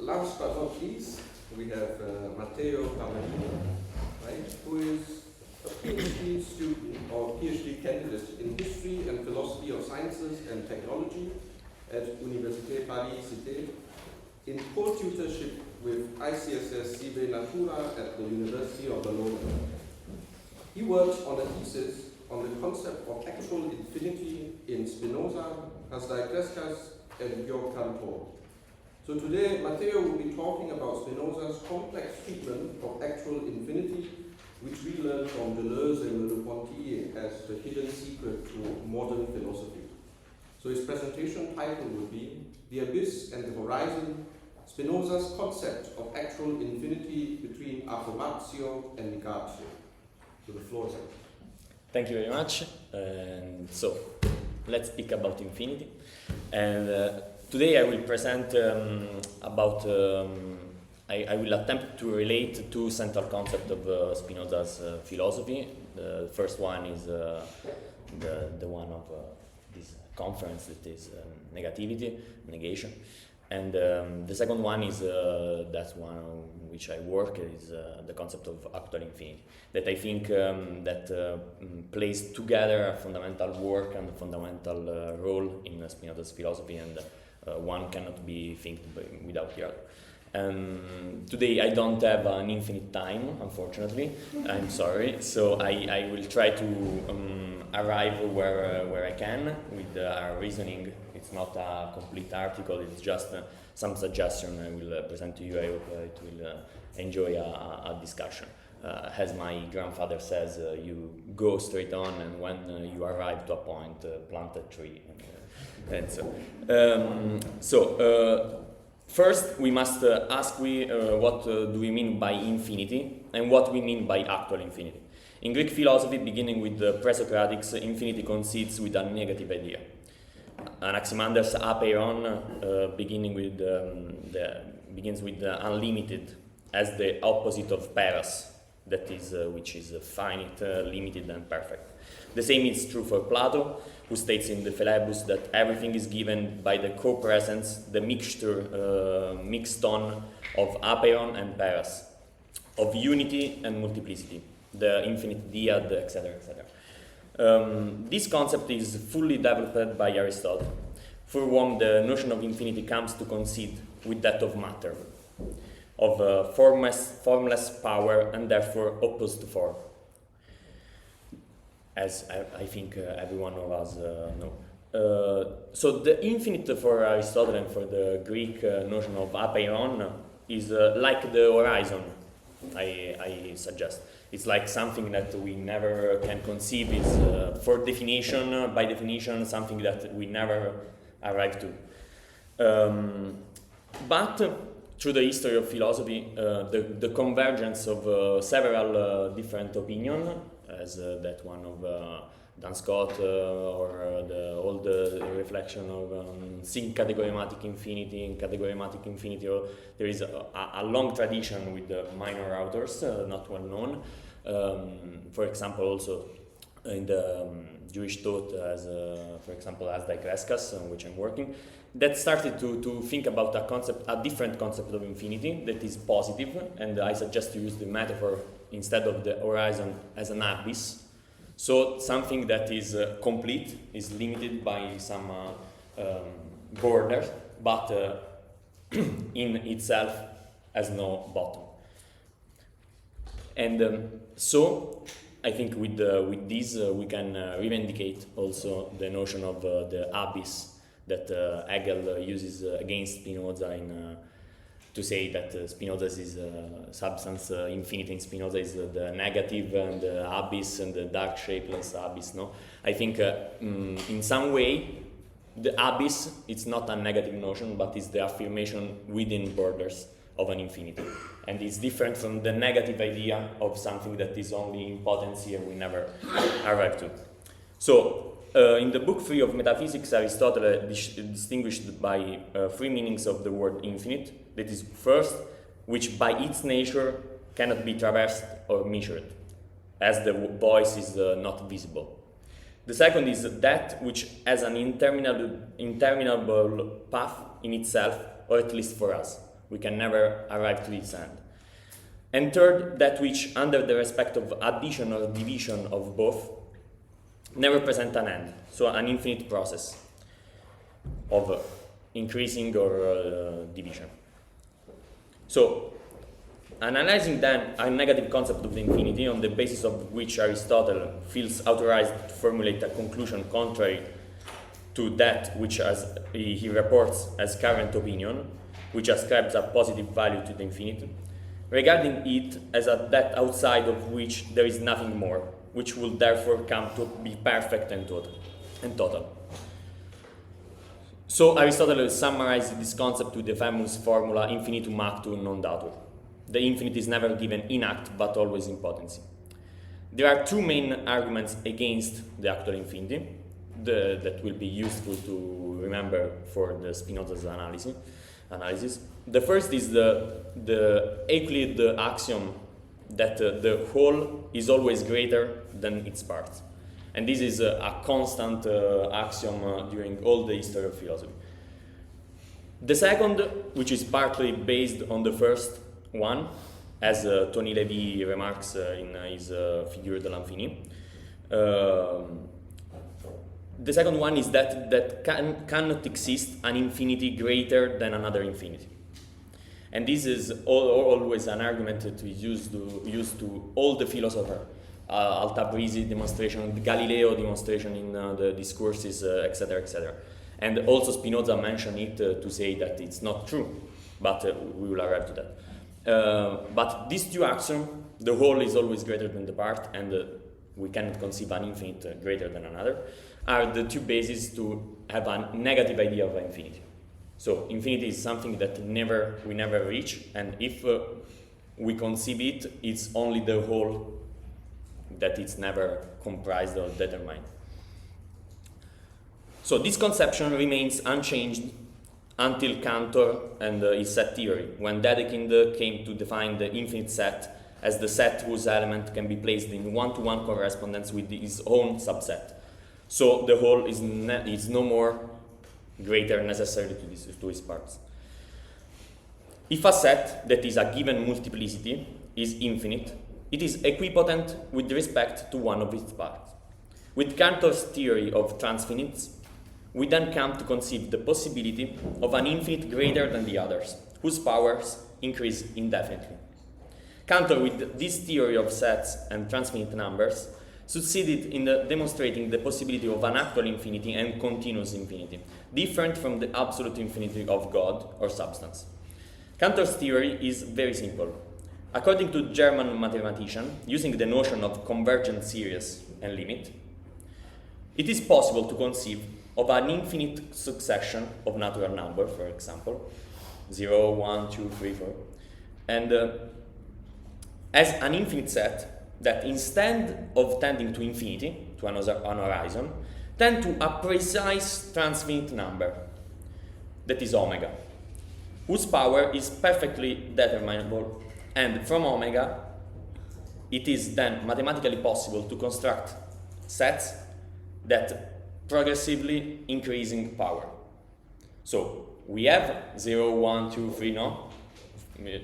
last but not least, we have Matteo Camerini, right, who is a PhD student or PhD candidate in history and philosophy of sciences and technology at Université Paris-Cité, in co-tutorship with ICSS Cive Natura at the University of Leuven. He worked on a thesis on the concept of actual infinity in Spinoza, Hasdai-Kreskas, and Georg Cantor. So today, Matteo will be talking about Spinoza's complex treatment of actual infinity, which we learned from Deleuze and Merleau-Ponty as the hidden secret to modern philosophy. So his presentation title will be The Abyss and the Horizon, Spinoza's concept of actual infinity between Affirmatio and Negatio. So the floor is yours. Thank you very much. So, let's speak about infinity. And today I will present I will attempt to relate two central concepts of Spinoza's philosophy. The first one is the one of this conference, that is negativity, negation. And the second one is that one on which I work, is the concept of actual infinity, that I think that plays together a fundamental work and a fundamental role in Spinoza's philosophy, and one cannot be think without the other. Today I don't have an infinite time, unfortunately. I'm sorry. So I will try to arrive where I can with our reasoning. It's not a complete article, it's just some suggestion I will present to you. I hope it will enjoy a discussion. As my grandfather says, you go straight on, and when you arrive to a point, plant a tree. And so. First, we must ask what do we mean by infinity, and what we mean by actual infinity. In Greek philosophy, beginning with the pre-Socratics, infinity consists with a negative idea. Anaximander's a-peiron begins with unlimited as the opposite of peiros, that is, which is finite, limited, and perfect. The same is true for Plato, who states in the Philebus that everything is given by the co-presence, the mixed tone of a-peiron and peiros, of unity and multiplicity, the infinite dyad, etc., etc. This concept is fully developed by Aristotle, for whom the notion of infinity comes to coincide with that of matter, of formless power, and therefore opposed to form, as I think every one of us know. So the infinite for Aristotle and for the Greek notion of a-peiron is like the horizon, I suggest. It's like something that we never can conceive. It's by definition, something that we never arrive to. But through the history of philosophy, the convergence of several different opinions, as that one of Dan Scott, or all the reflection of categorematic infinity and categorematic infinity. There is a long tradition with minor authors, not well known. For example, also in the Jewish thought, as for example, Hasdai-Kreskas, on which I'm working, that started to think about a different concept of infinity that is positive, and I suggest to use the metaphor instead of the horizon as an abyss. So something that is complete, is limited by some borders, but in itself has no bottom. And so I think with this we can revindicate also the notion of the abyss that Hegel uses against Spinoza to say that Spinoza is substance infinity in Spinoza is the negative and the abyss and the dark shapeless abyss. No, I think in some way the abyss, it's not a negative notion, but it's the affirmation within borders of an infinity, and it's different from the negative idea of something that is only in potency and we never arrive to. So in the book 3 of Metaphysics, Aristotle distinguished by 3 meanings of the word infinite. That is, first, which by its nature cannot be traversed or measured, as the voice is not visible. The second is that which has an interminable path in itself, or at least for us, We can never arrive to this end. And third, that which, under the respect of addition or division of both, never present an end, so an infinite process of increasing or division. So, analyzing then a negative concept of the infinity on the basis of which Aristotle feels authorized to formulate a conclusion contrary to that which he reports as current opinion, which ascribes a positive value to the infinite, regarding it as a that outside of which there is nothing more, which will therefore come to be perfect and total. So Aristotle summarized this concept with the famous formula infinitum actu non datur. The infinite is never given in act, but always in potency. There are two main arguments against the actual infinity that will be useful to remember for the Spinoza's analysis. The first is the Euclid axiom that the whole is always greater than its parts. And this is a constant axiom during all the history of philosophy. The second, which is partly based on the first one, as Tony Levy remarks in his Figure de l'Infini, the second one is that cannot exist an infinity greater than another infinity. And this is always an argument that we used to all the philosophers. Altabrisi demonstration, Galileo demonstration in the discourses, etc., etc. And also Spinoza mentioned it to say that it's not true, but we will arrive to that. But these two axioms, the whole is always greater than the part, and we cannot conceive an infinite greater than another, are the two bases to have a negative idea of infinity. So infinity is something that we never reach, and if we conceive it, it's only the whole that it's never comprised or determined. So this conception remains unchanged until Cantor and his set theory, when Dedekind came to define the infinite set as the set whose element can be placed in one-to-one correspondence with his own subset. So the whole is no more greater necessarily to his parts. If a set that is a given multiplicity is infinite, it is equipotent with respect to one of its parts. With Cantor's theory of transfinites, we then come to conceive the possibility of an infinite greater than the others, whose powers increase indefinitely. Cantor, with this theory of sets and transfinite numbers, succeeded in demonstrating the possibility of an actual infinity and continuous infinity, different from the absolute infinity of God or substance. Cantor's theory is very simple. According to German mathematician, using the notion of convergent series and limit, it is possible to conceive of an infinite succession of natural numbers, for example, 0, 1, 2, 3, 4, and as an infinite set that instead of tending to infinity, to an horizon, tend to a precise transfinite number, that is omega, whose power is perfectly determinable, and from omega it is then mathematically possible to construct sets that progressively increasing power. So we have 0, 1, 2, 3, no?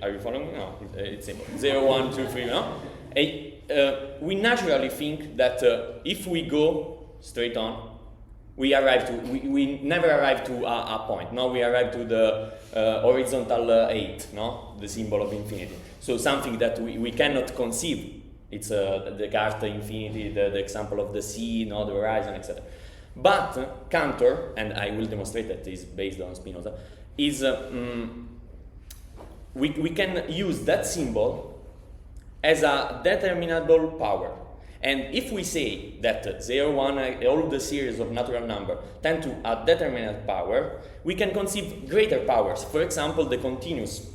Are you following me? No, it's simple. 0, 1, 2, 3, no? We naturally think that if we go straight on, we never arrive to a point. No, we arrive to the horizontal 8, no? The symbol of infinity. So something that we cannot conceive. It's the Descartes infinity, the example of the sea, no, the horizon, etc. But Cantor, and I will demonstrate that is based on Spinoza, is we can use that symbol as a determinable power. And if we say that 0, 1, all the series of natural number tend to a determinate power, we can conceive greater powers. For example, the continuous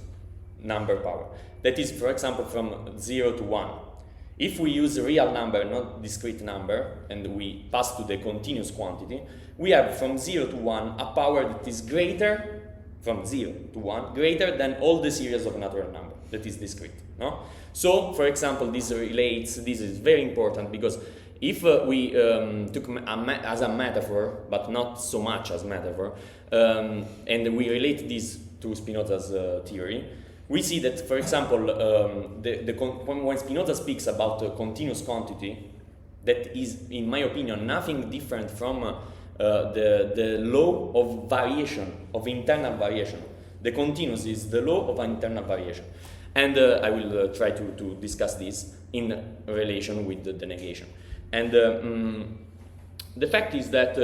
number power. That is, for example, from 0 to 1. If we use a real number, not discrete number, and we pass to the continuous quantity, we have from 0 to 1 a power that is greater, from 0 to 1, greater than all the series of natural number that is discrete. No? So, for example, this is very important, because if we took as a metaphor, but not so much as metaphor, and we relate this through Spinoza's theory, we see that, for example, when Spinoza speaks about a continuous quantity, that is, in my opinion, nothing different from the law of variation, of internal variation. The continuous is the law of internal variation. And I will try to discuss this in relation with the negation. And the fact is that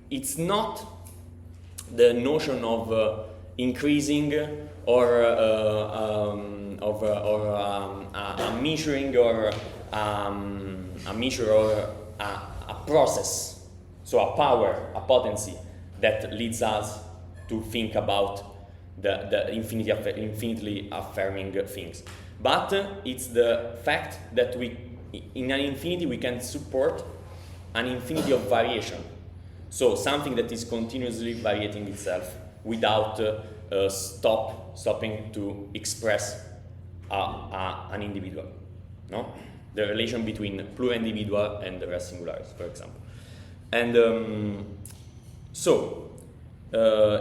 it's not the notion of increasing or a measuring or a measure or a process, so a power, a potency that leads us to think about the infinitely affirming things. But it's the fact that in an infinity we can support an infinity of variation. So something that is continuously varying itself without stopping to express an individual. No? The relation between plural individual and the res singularis, for example. And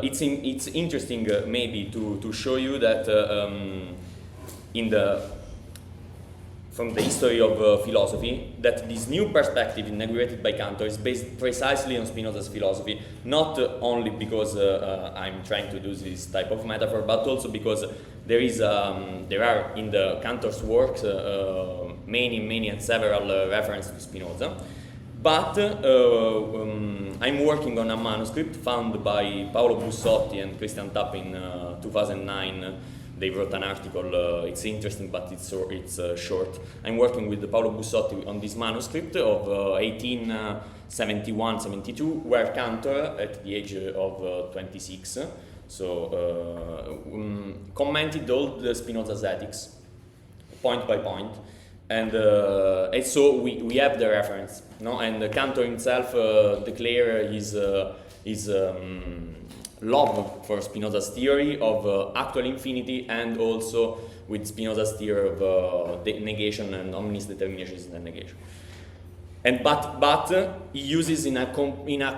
it's interesting maybe to show you that from the history of philosophy, that this new perspective inaugurated by Cantor is based precisely on Spinoza's philosophy, not only because I'm trying to do this type of metaphor, but also because there are in the Cantor's works many and several references to Spinoza. But I'm working on a manuscript found by Paolo Bussotti and Christian Tapp in 2009. They wrote an article, it's interesting but it's short. I'm working with Paolo Bussotti on this manuscript of 1871-72, where Cantor, at the age of 26, commented all the Spinoza's ethics, point by point. And so we have the reference, no? And Cantor himself declared his love for Spinoza's theory of actual infinity, and also with Spinoza's theory of negation and omnis determination is the negation. And but he uses in a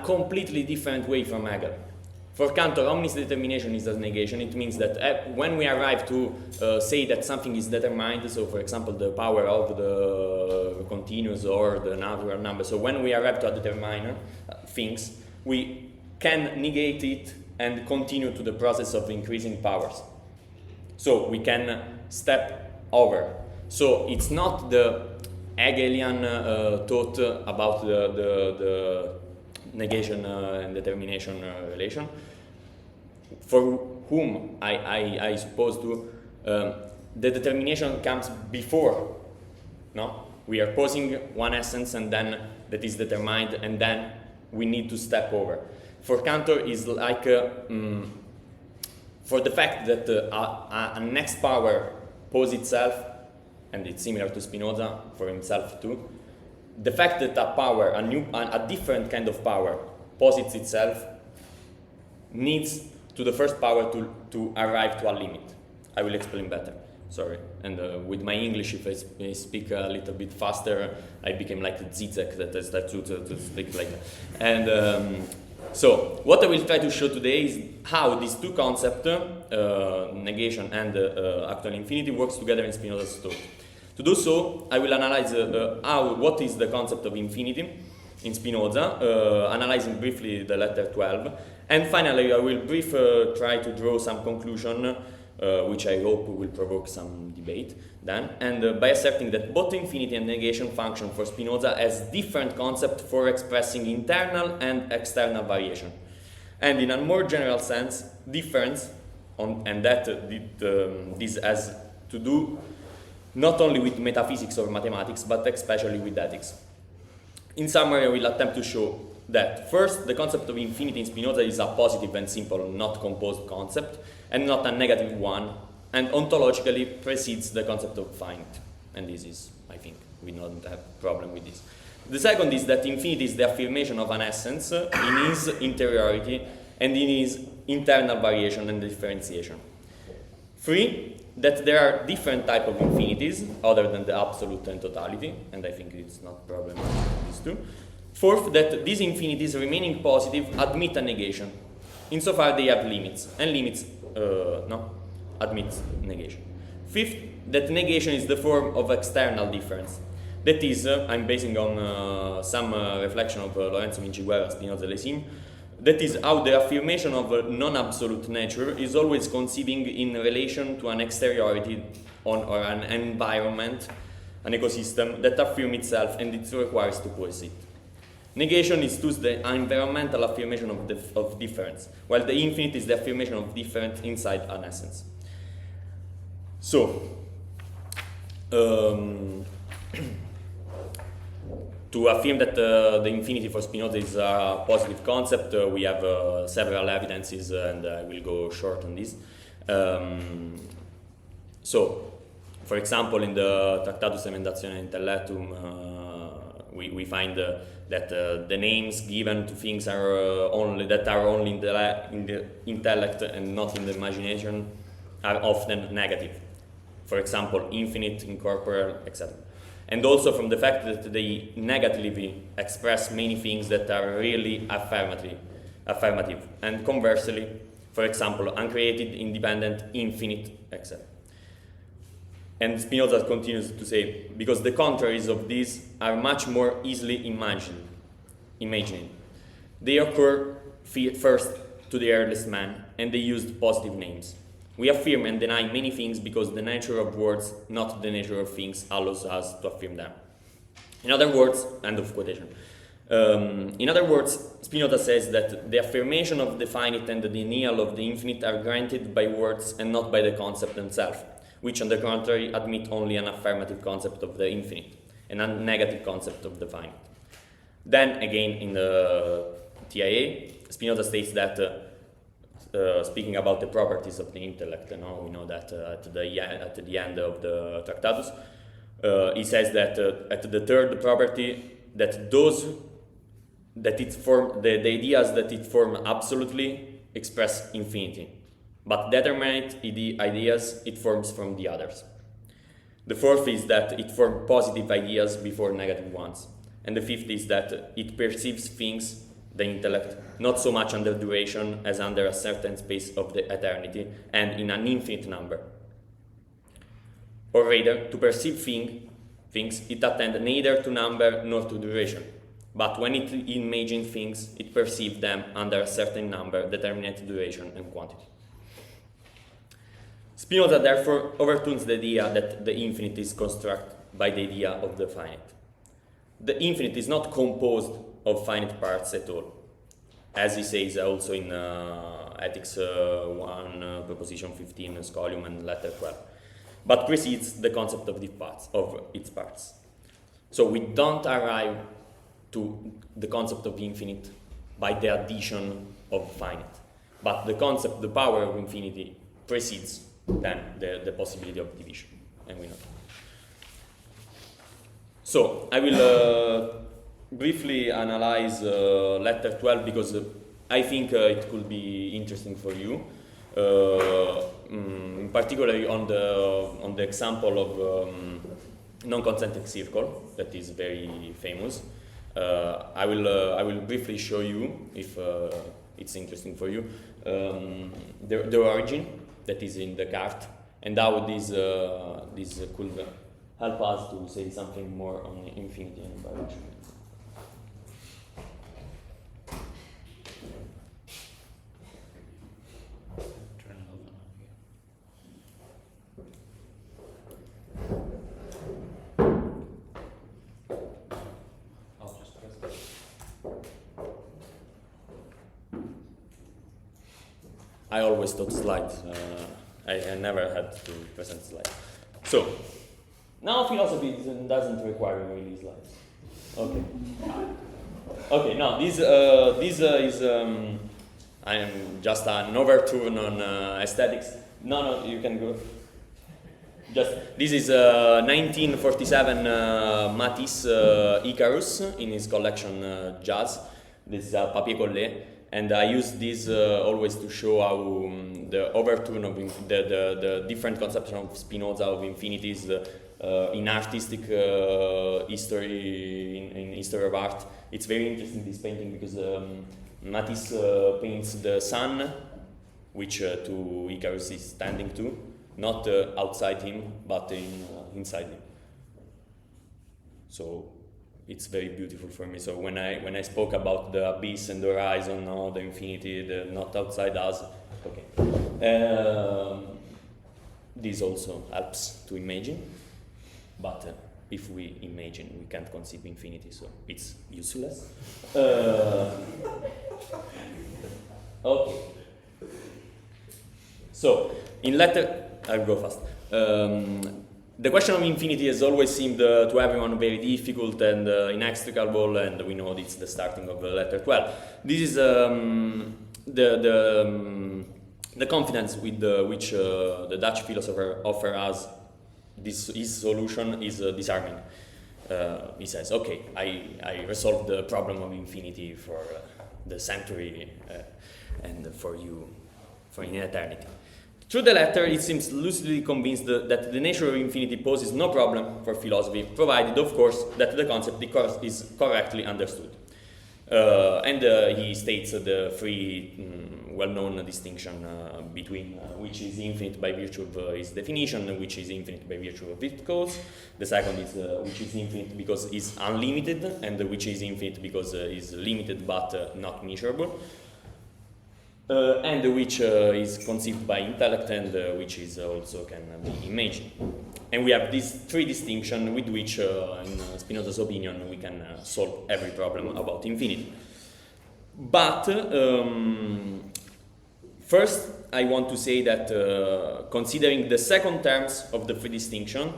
completely different way from Hegel. For Cantor, omnis determination is a negation. It means that when we arrive to say that something is determined, so for example the power of the continuous or the natural number, so when we arrive to a determiner things, we can negate it and continue to the process of increasing powers. So we can step over. So it's not the Hegelian thought about the negation and determination relation, for whom I suppose the determination comes before. No, we are posing one essence and then that is determined, and then we need to step over. For Cantor is like for the fact that a next power poses itself, and it's similar to Spinoza for himself too. The fact that a power, a different kind of power, posits itself, needs to the first power to arrive to a limit. I will explain better. Sorry. And with my English, if I speak a little bit faster, I became like a Zizek that I start to speak like that. And so what I will try to show today is how these two concepts, negation and actual infinity, works together in Spinoza's thought. To do so, I will analyze what is the concept of infinity in Spinoza, analyzing briefly the letter 12, and finally I will try to draw some conclusion, which I hope will provoke some debate then, and by asserting that both infinity and negation function for Spinoza as different concepts for expressing internal and external variation, and in a more general sense, difference, and that this has to do not only with metaphysics or mathematics, but especially with ethics. In summary, I will attempt to show that, first, the concept of infinity in Spinoza is a positive and simple, not composed concept, and not a negative one, and ontologically precedes the concept of finite. And this is, I think, we don't have a problem with this. The second is that infinity is the affirmation of an essence in his interiority and in his internal variation and differentiation. 3, that there are different types of infinities other than the absolute and totality, and I think it's not a problem with these two. 4th, that these infinities remaining positive admit a negation, insofar they have limits, and limits admits negation. Fifth, that negation is the form of external difference. That is, I'm basing on some reflection of Lorenzo Vinciguerra, Spinoza, Leuven. That is how the affirmation of a non-absolute nature is always conceiving in relation to an exteriority or an environment, an ecosystem that affirms itself and it requires to possess it. Negation is thus the environmental affirmation of difference, while the infinite is the affirmation of difference inside an essence. So, to affirm that the infinity for Spinoza is a positive concept, we have several evidences, and I will go short on this. So, for example, in the Tractatus Emendatione Intellectum, we find that the names given to things are only in the intellect and not in the imagination are often negative. For example, infinite, incorporeal, etc. And also from the fact that they negatively express many things that are really affirmative. And conversely, for example, uncreated, independent, infinite, etc. And Spinoza continues to say, because the contraries of these are much more easily imagined. They occur first to the earliest man, and they used positive names. We affirm and deny many things because the nature of words, not the nature of things, allows us to affirm them. In other words, end of quotation. In other words, Spinoza says that the affirmation of the finite and the denial of the infinite are granted by words and not by the concept themselves, which on the contrary admit only an affirmative concept of the infinite and a negative concept of the finite. Then again in the TIA, Spinoza states that speaking about the properties of the intellect, we know that at the end of the Tractatus, he says that at the third property, that the ideas that it form absolutely express infinity, but determinate ideas it forms from the others. The fourth is that it forms positive ideas before negative ones, and the fifth is that it perceives things, the intellect, not so much under duration as under a certain space of the eternity and in an infinite number. Or rather, to perceive things, it attends neither to number nor to duration, but when it imagines things, it perceives them under a certain number, determinate duration and quantity. Spinoza therefore overturns the idea that the infinite is constructed by the idea of the finite. The infinite is not composed of finite parts at all, as he says also in Ethics 1, Proposition 15, Scholium, and Letter 12, but precedes the concept of its parts. So we don't arrive to the concept of infinite by the addition of finite, but the concept, the power of infinity precedes then the possibility of division, and we know. So I will briefly analyze letter 12 because I think it could be interesting for you, particularly on the example of non-concentric circle that is very famous. I will briefly show you, if it's interesting for you, the origin that is in the card and how this could help us to say something more on infinity and biology. I always taught slides. I never had to present slides. So, now philosophy doesn't require really slides. Okay. Okay. Now this is I am just an overturn on aesthetics. No, you can go. Just this is 1947 Matisse Icarus in his collection Jazz. This is papier collé. And I use this always to show how the overturn of the different conception of Spinoza of infinities in artistic history, in history of art. It's very interesting, this painting, because Matisse paints the sun which to Icarus is tending to, not outside him, but inside him. So it's very beautiful for me. So when I spoke about the abyss and the horizon, no, the infinity, the not outside us, okay. This also helps to imagine, but if we imagine, we can't conceive infinity, so it's useless. Okay. So in letter, I'll go fast. The question of infinity has always seemed to everyone very difficult and inextricable, and we know it's the starting of letter 12. This is the confidence with which the Dutch philosopher offers us his solution is disarming. He says, okay, I resolved the problem of infinity for the century and for you, for in eternity. Through the letter, it seems lucidly convinced that the nature of infinity poses no problem for philosophy, provided, of course, that the concept is correctly understood. And he states the three well-known distinction between which is infinite by virtue of its definition, which is infinite by virtue of its cause. The second is which is infinite because it's unlimited, and which is infinite because it's limited but not measurable. And which is conceived by intellect, and which is also can be imagined. And we have these three distinctions with which, in Spinoza's opinion, we can solve every problem about infinity. But first, I want to say that considering the second terms of the three distinctions,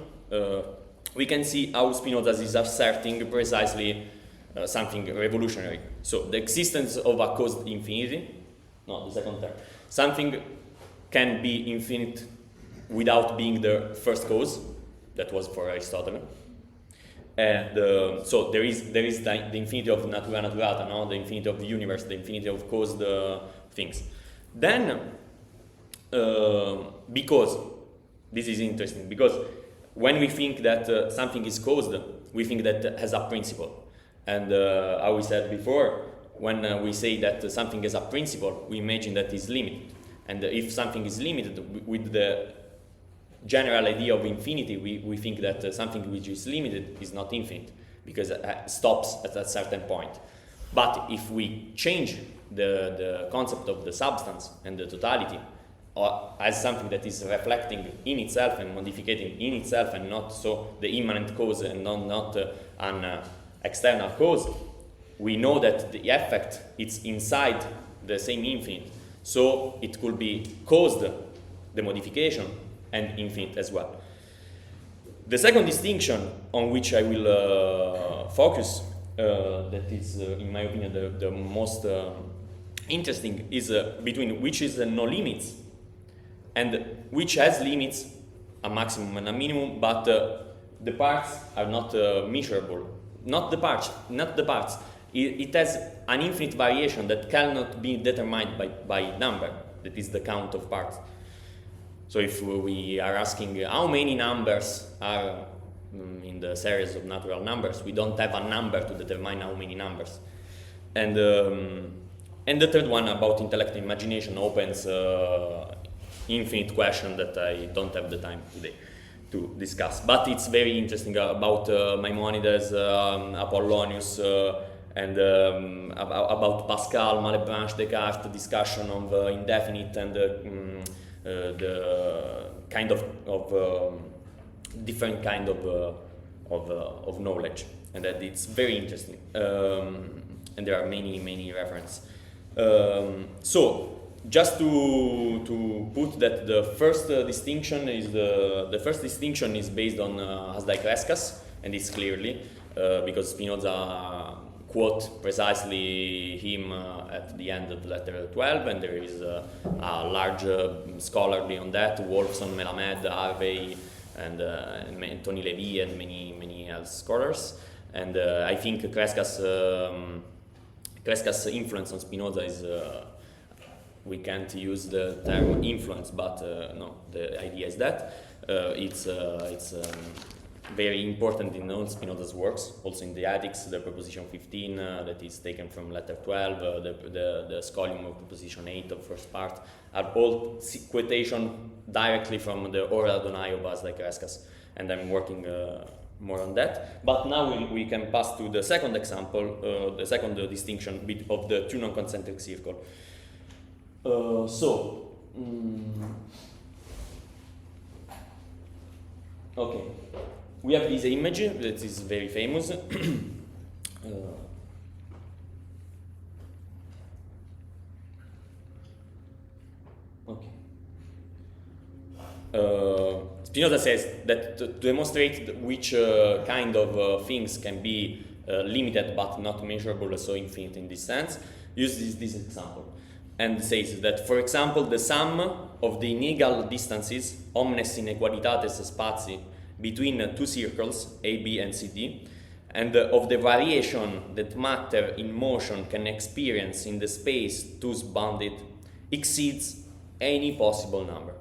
we can see how Spinoza is asserting precisely something revolutionary. So the existence of a caused infinity. No, the second term. Something can be infinite without being the first cause. That was for Aristotle. And so there is the infinity of natura naturata, no? The infinity of the universe, the infinity of caused things. Then, because this is interesting, because when we think that something is caused, we think that it has a principle. And how we said before, when we say that something has a principle, we imagine that it's limited. And if something is limited, with the general idea of infinity, we think that something which is limited is not infinite, because it stops at a certain point. But if we change the concept of the substance and the totality as something that is reflecting in itself and modificating in itself, and not so the immanent cause and not an external cause, we know that the effect is inside the same infinite, so it could be caused, the modification, and infinite as well. The second distinction on which I will focus, that is, in my opinion, the most interesting, is between which is no limits and which has limits, a maximum and a minimum, but the parts are not measurable. Not the parts. It has an infinite variation that cannot be determined by number, that is the count of parts. So if we are asking how many numbers are in the series of natural numbers, we don't have a number to determine how many numbers. And the third one about intellect and imagination opens infinite question that I don't have the time today to discuss. But it's very interesting about Maimonides, Apollonius, and about Pascal, Malebranche, Descartes, discussion of indefinite and the kind of different kind of knowledge, and that it's very interesting. And there are many references. So just to put that the first distinction is based on Asdai-Kreskas, and it's clearly because Spinoza quote precisely him at the end of letter 12, and there is a large scholar beyond that, Wolfson, Melamed, Harvey, and Tony Levy, and many other scholars. And I think Kreskas' influence on Spinoza is, we can't use the term influence, but no, the idea is that it's very important in all Spinoza's works, also in the Ethics, the proposition 15 that is taken from letter 12, the scholium of proposition 8 of first part, are all quotation directly from the Ora Adonai of Vasilij Kreskas, and I'm working more on that. But now we can pass to the second example, the second distinction of the two non-concentric circle. Okay, we have this image that is very famous. Okay. Spinoza says that to demonstrate which kind of things can be limited but not measurable, so infinite in this sense, uses this example and says that, for example, the sum of the integral distances omnes inequalitates spatii between two circles A, B, and C, D, and of the variation that matter in motion can experience in the space thus bounded exceeds any possible number.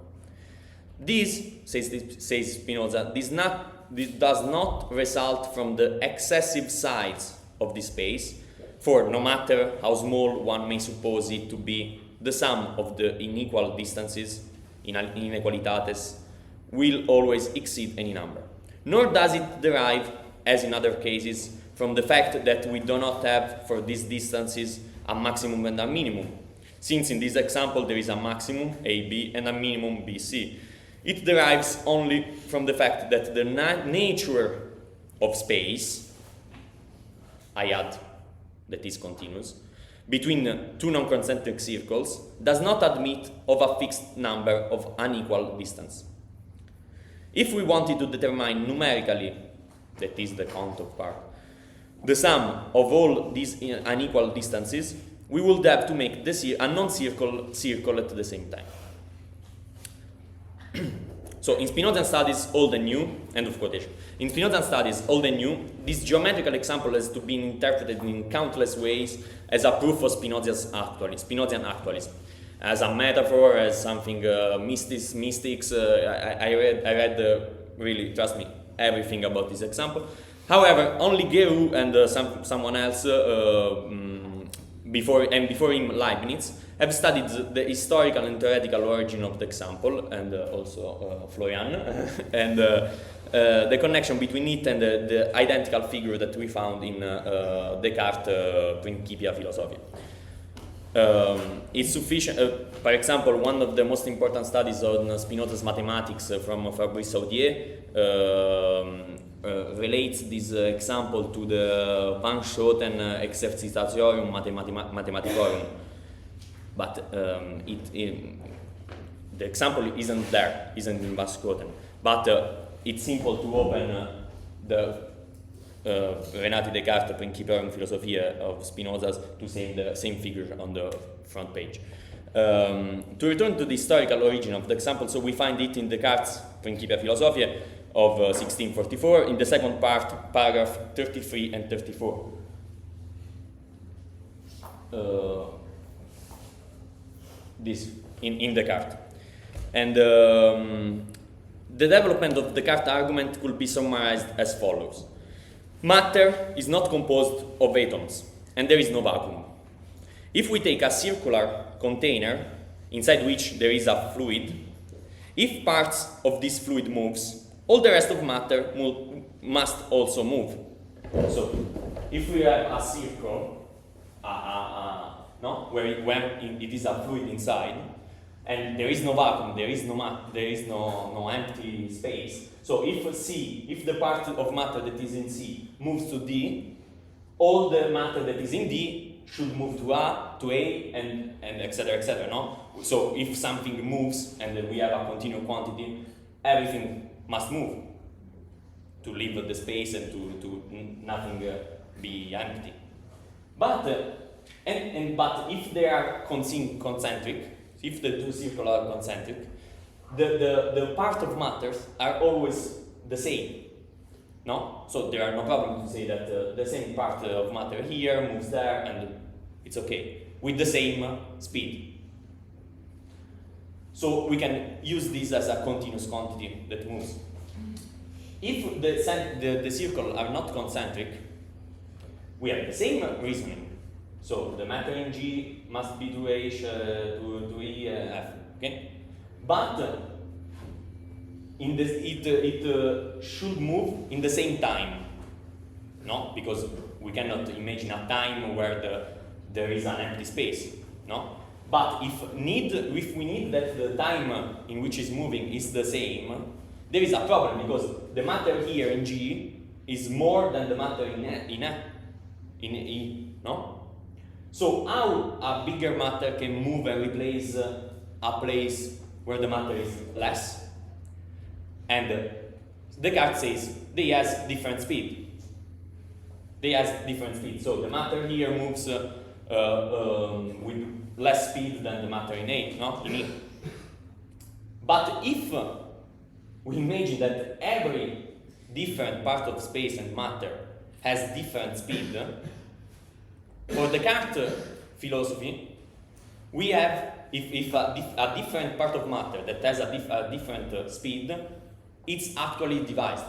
This, says Spinoza, this does not result from the excessive size of the space, for no matter how small one may suppose it to be, the sum of the unequal distances, inequalitates, will always exceed any number. Nor does it derive, as in other cases, from the fact that we do not have for these distances a maximum and a minimum, since in this example there is a maximum AB and a minimum BC. It derives only from the fact that the nature of space, I add, that is continuous, between two non-concentric circles does not admit of a fixed number of unequal distance. If we wanted to determine numerically, that is the count of part, the sum of all these unequal distances, we would have to make a non-circle at the same time. So in Spinozan studies, old and new, end of quotation. In Spinozan studies, old and new, this geometrical example has to be interpreted in countless ways as a proof of Spinozian actualism, as a metaphor, as something mystics. I read really, trust me, everything about this example. However, only Geroux and someone else before him, Leibniz, have studied the historical and theoretical origin of the example, and also Florian, and the connection between it and the identical figure that we found in Descartes' Principia Philosophiae. It's sufficient, for example, one of the most important studies on Spinoza's mathematics from Fabrice Saudier relates this example to the Van Schoten Exercitationum Mathematicorum. But the example isn't in Van Schoten. But it's simple to open the René Descartes' Principia Philosophiae of Spinoza's to see the same figure on the front page. To return to the historical origin of the example, so we find it in Descartes' Principia Philosophiae of 1644, in the second part, paragraph 33 and 34. This in Descartes. And the development of Descartes' argument could be summarized as follows. Matter is not composed of atoms, and there is no vacuum. If we take a circular container inside which there is a fluid, if parts of this fluid moves, all the rest of matter must also move. So, if we have a circle, where it is a fluid inside, and there is no vacuum, there is no empty space. So if the part of matter that is in C moves to D, all the matter that is in D should move to A, and etc. etc. No? So if something moves and we have a continuous quantity, everything must move to leave the space and to nothing be empty. But if they are concentric, if the two circles are concentric, the part of matters are always the same. No? So there are no problem to say that the same part of matter here moves there, and it's okay, with the same speed. So we can use this as a continuous quantity that moves. if the circles are not concentric, we have the same reasoning. So the matter in G must be to H, to E, F. Okay, but it should move in the same time. No, because we cannot imagine a time where there is an empty space. No, but if we need that the time in which it's moving is the same, there is a problem, because the matter here in G is more than the matter in E. No. So how a bigger matter can move and replace a place where the matter is less? And Descartes says they has different speed. So the matter here moves with less speed than the matter in E. But if we imagine that every different part of space and matter has different speed, for Descartes philosophy, we have, if a different part of matter that has a different speed, it's actually divised.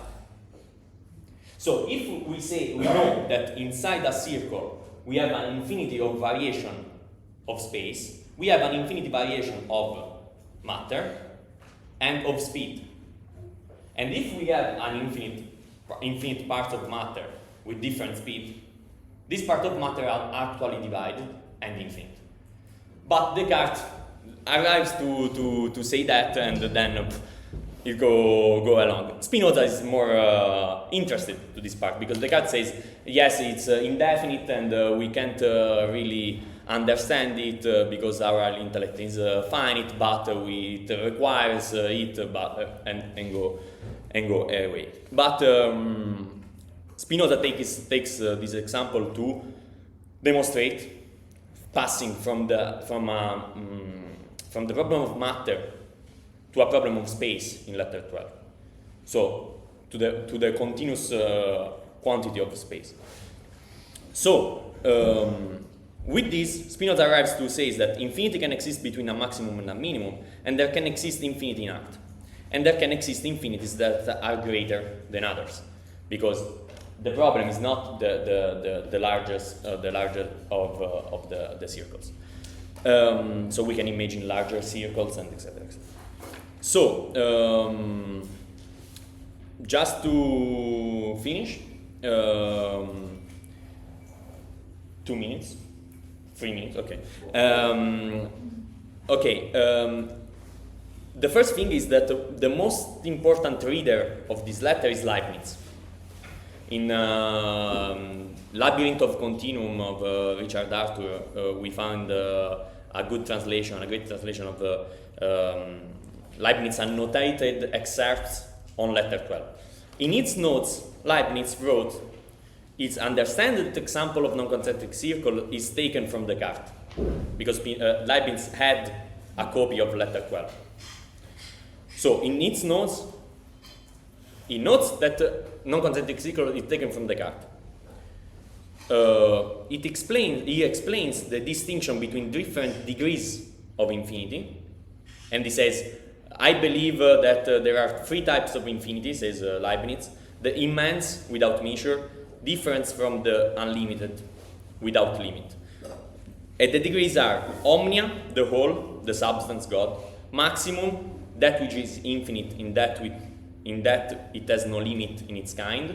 So if we say, we know that inside a circle we have an infinity of variation of space, we have an infinity variation of matter and of speed. And if we have an infinite part of matter with different speed, this part of matter are actually divided and infinite. But Descartes arrives to say that, and then you go along. Spinoza is more interested to this part, because Descartes says, yes, it's indefinite and we can't really understand it because our intellect is finite, but it requires it, and go away. But Spinoza takes this example to demonstrate passing from the problem of matter to a problem of space in letter 12. So to the continuous quantity of space. So with this, Spinoza arrives to say that infinity can exist between a maximum and a minimum, and there can exist infinity in act, and there can exist infinities that are greater than others, because the problem is not the largest of the circles. So we can imagine larger circles and etc. So just to finish, 2 minutes, 3 minutes, okay. The first thing is that the most important reader of this letter is Leibniz. In Labyrinth of Continuum of Richard Arthur, we found a great translation of Leibniz annotated excerpts on letter 12. In its notes, Leibniz wrote, its understanded example of non-concentric circle is taken from Descartes, because Leibniz had a copy of letter 12. So in its notes, he notes that non-concentric circle is taken from Descartes. He explains the distinction between different degrees of infinity, and he says, I believe that there are 3 types of infinity, says Leibniz: the immense without measure, difference from the unlimited without limit. And the degrees are omnia, the whole, the substance, God; maximum, that which is infinite in that it has no limit in its kind,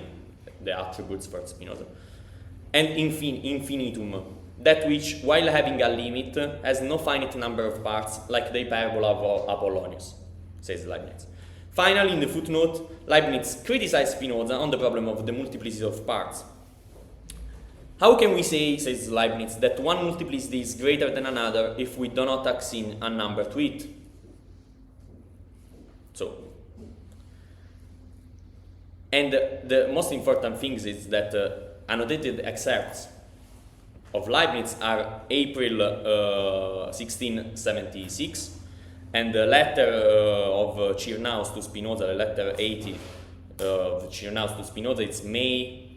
the attributes for Spinoza; and infinitum, that which, while having a limit, has no finite number of parts, like the hyperbola of Apollonius, says Leibniz. Finally, in the footnote, Leibniz criticized Spinoza on the problem of the multiplicity of parts. How can we say, says Leibniz, that one multiplicity is greater than another if we do not assign a number to it? So, and the most important thing is that annotated excerpts of Leibniz are April 1676, and the letter of Cirnaus to Spinoza, the letter 80 of Cirnaus to Spinoza, it's May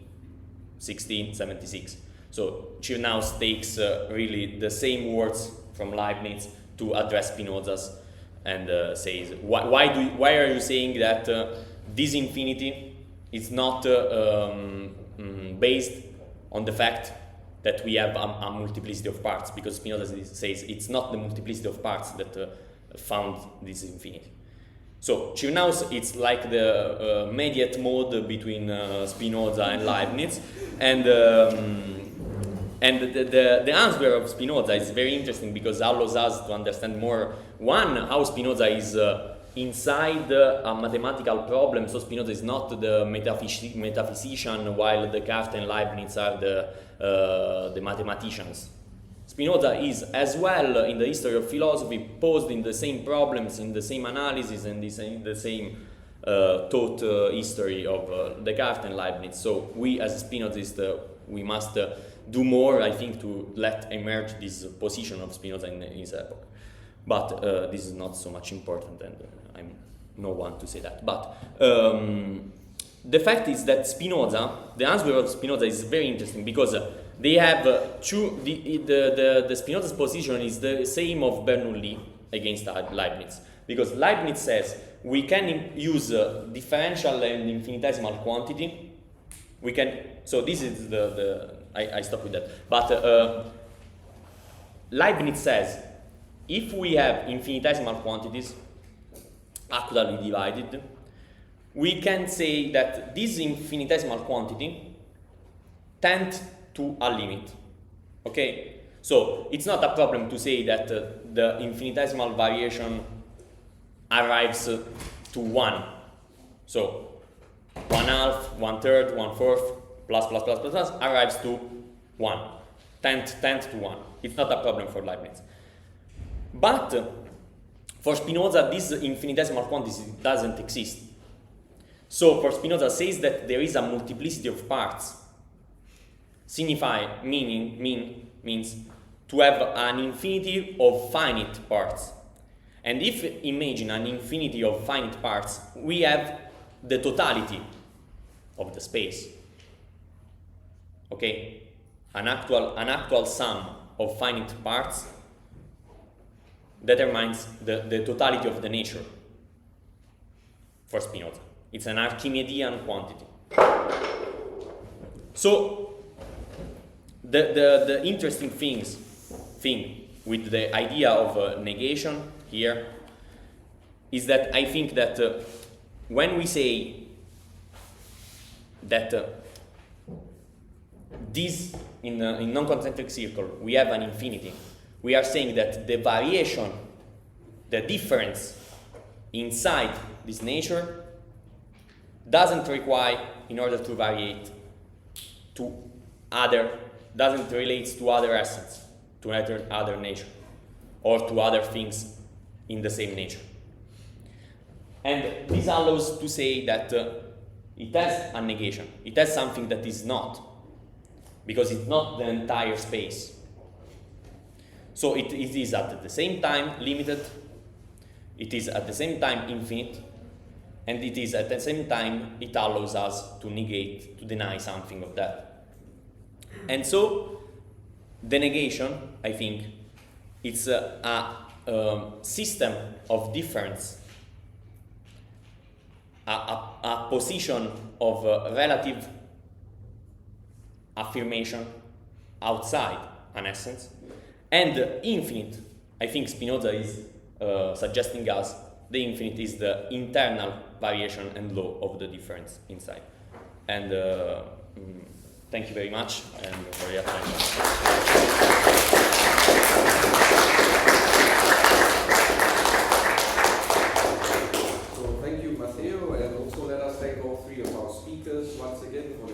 1676. So Cirnaus takes really the same words from Leibniz to address Spinoza's, and says, why are you saying that this infinity is not based on the fact that we have a multiplicity of parts, because Spinoza says it's not the multiplicity of parts that found this infinity. So Tschirnaus, it's like the mediate mode between Spinoza and Leibniz, and the answer of Spinoza is very interesting because it allows us to understand more, one, how Spinoza is inside a mathematical problem. So Spinoza is not the metaphysician, while Descartes and Leibniz are the mathematicians. Spinoza is as well, in the history of philosophy, posed in the same problems, in the same analysis, and in the same thought history of Descartes and Leibniz. So we as Spinozists, we must do more, I think, to let emerge this position of Spinoza in his epoch. But this is not so much important, and I'm no one to say that. But the fact is that Spinoza, the answer of Spinoza is very interesting because they have the Spinoza's position is the same of Bernoulli against Leibniz, because Leibniz says we can use differential and infinitesimal quantity. We can, so this is I stop with that. But Leibniz says if we have infinitesimal quantities actually divided, we can say that this infinitesimal quantity tends to a limit. Okay? So it's not a problem to say that the infinitesimal variation arrives to 1. So 1/2, 1/3, 1/4, plus arrives to 1. 10 to 1. It's not a problem for Leibniz. But for Spinoza, this infinitesimal quantity doesn't exist. So for Spinoza says that there is a multiplicity of parts. Means to have an infinity of finite parts. And if imagine an infinity of finite parts, we have the totality of the space. Okay? An actual sum of finite parts determines the totality of the nature for Spinoza. It's an Archimedean quantity. So the interesting thing with the idea of negation here is that I think that when we say that this in non-concentric circle we have an infinity, we are saying that the variation, the difference inside this nature doesn't require, in order to variate to other, doesn't relate to other essence, to other nature, or to other things in the same nature. And this allows to say that it has a negation, it has something that is not, because it's not the entire space. So it is at the same time limited, it is at the same time infinite, and it is at the same time it allows us to negate, to deny something of that. And so the negation, I think, it's a system of difference, a position of relative affirmation outside an essence, and infinite. I think Spinoza is suggesting us the infinite is the internal variation and law of the difference inside. And thank you very much and for your attention. So thank you, Matteo, and also let us thank all three of our speakers once again for